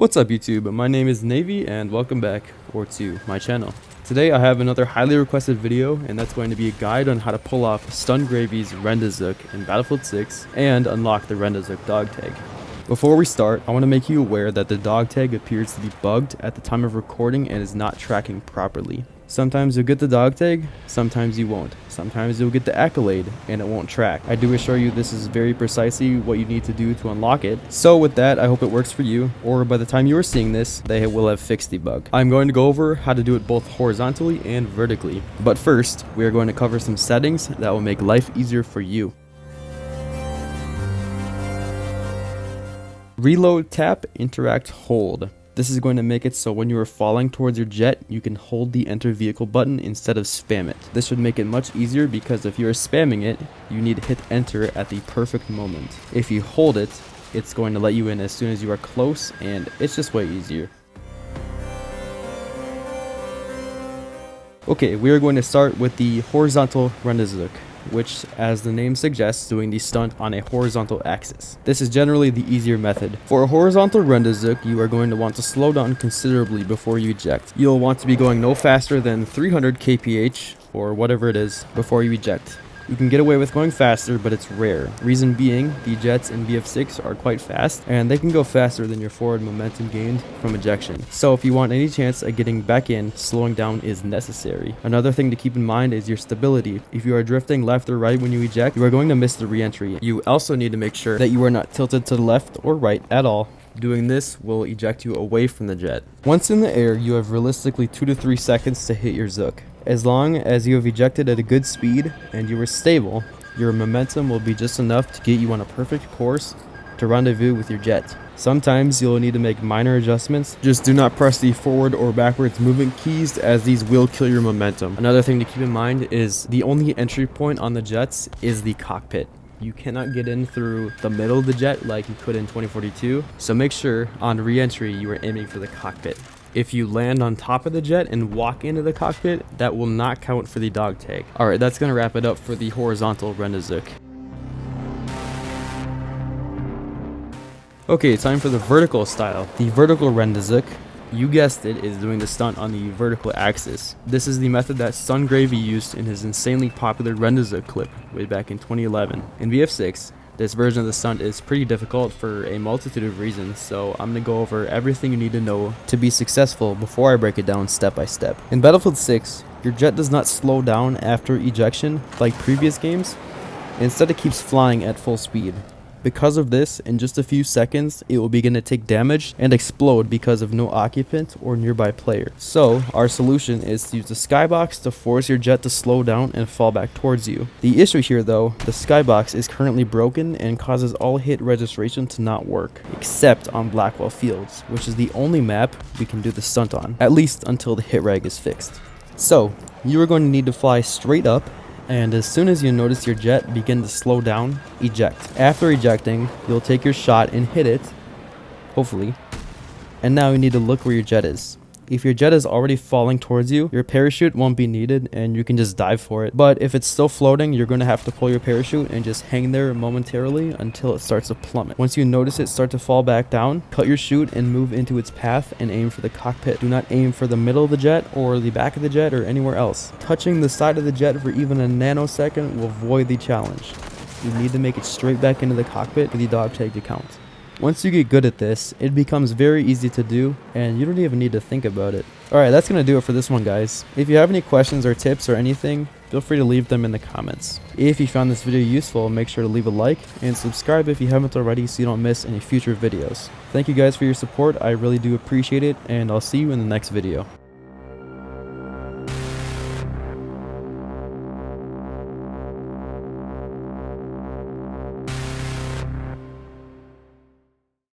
What's up YouTube, my name is Navy and welcome back to my channel. Today I have another highly requested video, and that's going to be a guide on how to pull off Stun Gravy's Rendezook in Battlefield 6 and unlock the Rendezook dog tag. Before we start, I want to make you aware that the dog tag appears to be bugged at the time of recording and is not tracking properly. Sometimes you'll get the dog tag, sometimes you won't. Sometimes you'll get the accolade and it won't track. I do assure you this is very precisely what you need to do to unlock it. So with that, I hope it works for you, or by the time you are seeing this, they will have fixed the bug. I'm going to go over how to do it both horizontally and vertically. But first, we are going to cover some settings that will make life easier for you. Reload, tap, interact, hold. This is going to make it so when you are falling towards your jet, you can hold the enter vehicle button instead of spam it. This should make it much easier because if you are spamming it, you need to hit enter at the perfect moment. If you hold it, it's going to let you in as soon as you are close, and it's just way easier. Okay, we are going to start with the horizontal Rendezook, which, as the name suggests, doing the stunt on a horizontal axis. This is generally the easier method. For a horizontal Rendezook, you are going to want to slow down considerably before you eject. You'll want to be going no faster than 300 kph, or whatever it is, before you eject. You can get away with going faster, but it's rare. Reason being, the jets in BF6 are quite fast, and they can go faster than your forward momentum gained from ejection. So if you want any chance at getting back in, slowing down is necessary. Another thing to keep in mind is your stability. If you are drifting left or right when you eject, you are going to miss the re-entry. You also need to make sure that you are not tilted to the left or right at all. Doing this will eject you away from the jet. Once in the air, you have realistically 2 to 3 seconds to hit your zook. As long as you have ejected at a good speed and you are stable, your momentum will be just enough to get you on a perfect course to rendezvous with your jet. Sometimes you'll need to make minor adjustments. Just do not press the forward or backwards movement keys, as these will kill your momentum. Another thing to keep in mind is the only entry point on the jets is the cockpit. You cannot get in through the middle of the jet like you could in 2042, so make sure on re-entry you are aiming for the cockpit. If you land on top of the jet and walk into the cockpit, that will not count for the dog tag. Alright, that's going to wrap it up for the horizontal Rendezook. Okay, time for the vertical style. The vertical Rendezook, you guessed it, is doing the stunt on the vertical axis. This is the method that Stun Gravy used in his insanely popular Rendezook clip way back in 2011. In BF6, this version of the stunt is pretty difficult for a multitude of reasons, so I'm going to go over everything you need to know to be successful before I break it down step by step. In Battlefield 6, your jet does not slow down after ejection like previous games. Instead, it keeps flying at full speed. Because of this, in just a few seconds, it will begin to take damage and explode because of no occupant or nearby player. So, our solution is to use the skybox to force your jet to slow down and fall back towards you. The issue here though, the skybox is currently broken and causes all hit registration to not work, except on Blackwell Fields, which is the only map we can do the stunt on, at least until the hit reg is fixed. So, you are going to need to fly straight up, and as soon as you notice your jet begin to slow down, eject. After ejecting, you'll take your shot and hit it, hopefully, and now you need to look where your jet is. If your jet is already falling towards you, your parachute won't be needed and you can just dive for it. But if it's still floating, you're going to have to pull your parachute and just hang there momentarily until it starts to plummet. Once you notice it start to fall back down, cut your chute and move into its path and aim for the cockpit. Do not aim for the middle of the jet or the back of the jet or anywhere else. Touching the side of the jet for even a nanosecond will void the challenge. You need to make it straight back into the cockpit for the dog tag to count. Once you get good at this, it becomes very easy to do, and you don't even need to think about it. Alright, that's going to do it for this one, guys. If you have any questions or tips or anything, feel free to leave them in the comments. If you found this video useful, make sure to leave a like, and subscribe if you haven't already so you don't miss any future videos. Thank you guys for your support, I really do appreciate it, and I'll see you in the next video.